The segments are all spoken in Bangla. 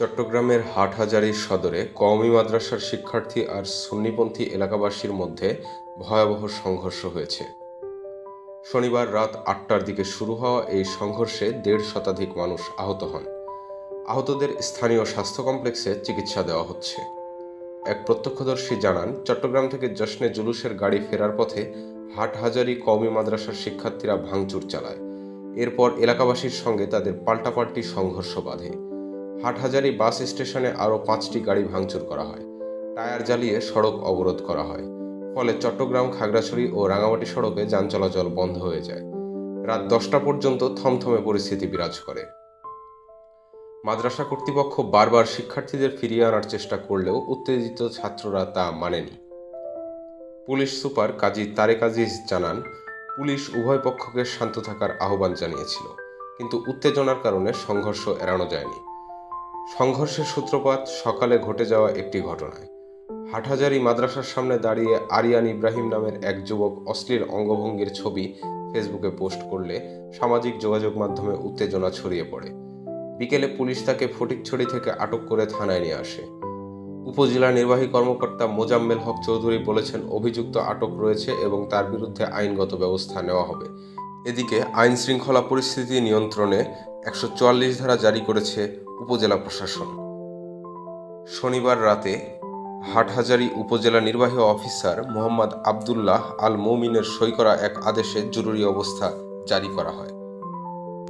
চট্টগ্রামের হাটহাজারী সদরে কওমি মাদ্রাসার শিক্ষার্থী আর সুন্নিপন্থী এলাকাবাসীর মধ্যে ভয়াবহ সংঘর্ষ হয়েছে। শনিবার রাত ৮টার দিকে শুরু হওয়া এই সংঘর্ষে ১.৫ শতাধিক মানুষ আহত হন। আহতদের স্থানীয় স্বাস্থ্য কমপ্লেক্সে চিকিৎসা দেওয়া হচ্ছে। এক প্রত্যক্ষদর্শী জানান, চট্টগ্রাম থেকে জশ্নে জুলুসের গাড়ি ফেরার পথে হাটহাজারী কওমি মাদ্রাসার শিক্ষার্থীরা ভাঙচুর চালায়। এরপর এলাকাবাসীর সঙ্গে তাদের পাল্টাপাল্টি সংঘর্ষ বাধে। হাটহাজারী বাস স্টেশনে আরও ৫টি গাড়ি ভাঙচুর করা হয়। টায়ার জ্বালিয়ে সড়ক অবরোধ করা হয়। ফলে চট্টগ্রাম খাগড়াছড়ি ও রাঙামাটি সড়কে যান চলাচল বন্ধ হয়ে যায়। রাত ১০টা পর্যন্ত থমথমে পরিস্থিতি বিরাজ করে। মাদ্রাসা কর্তৃপক্ষ বারবার শিক্ষার্থীদের ফিরিয়ে আনার চেষ্টা করলেও উত্তেজিত ছাত্ররা তা মানেনি। পুলিশ সুপার কাজী তারেক আজিজ জানান, পুলিশ উভয় পক্ষকে শান্ত থাকার আহ্বান জানিয়েছিল, কিন্তু উত্তেজনার কারণে সংঘর্ষ এড়ানো যায়নি। সংঘর্ষের সূত্রপাত সকালে ঘটে যাওয়া একটি ঘটনায়। হাটহাজারী মাদ্রাসার সামনে দাঁড়িয়ে আরিয়ান ইব্রাহিম নামের এক যুবক অশ্লীল অঙ্গভঙ্গির ছবি ফেসবুকে পোস্ট করলে সামাজিক যোগাযোগ মাধ্যমে উত্তেজনা ছড়িয়ে পড়ে। বিকেলে পুলিশ তাকে ফটিকছড়ি থেকে আটক করে থানায় নিয়ে আসে। উপজেলা নির্বাহী কর্মকর্তা মোজাম্মেল হক চৌধুরী বলেছেন, অভিযুক্ত আটক রয়েছে এবং তার বিরুদ্ধে আইনগত ব্যবস্থা নেওয়া হবে। এদিকে আইন শৃঙ্খলা পরিস্থিতি নিয়ন্ত্রণে ১৪৪ ধারা জারি করেছে উপজেলা প্রশাসন। শনিবার রাতে হাটহাজারী উপজেলা নির্বাহী অফিসার মোহাম্মদ আবদুল্লাহ আল মৌমিনের সই করা এক আদেশে জরুরি অবস্থা জারি করা হয়।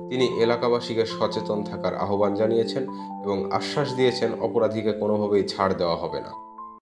তিনি এলাকাবাসীকে সচেতন থাকার আহ্বান জানিয়েছেন এবং আশ্বাস দিয়েছেন, অপরাধীকে কোনোভাবেই ছাড় দেওয়া হবে না।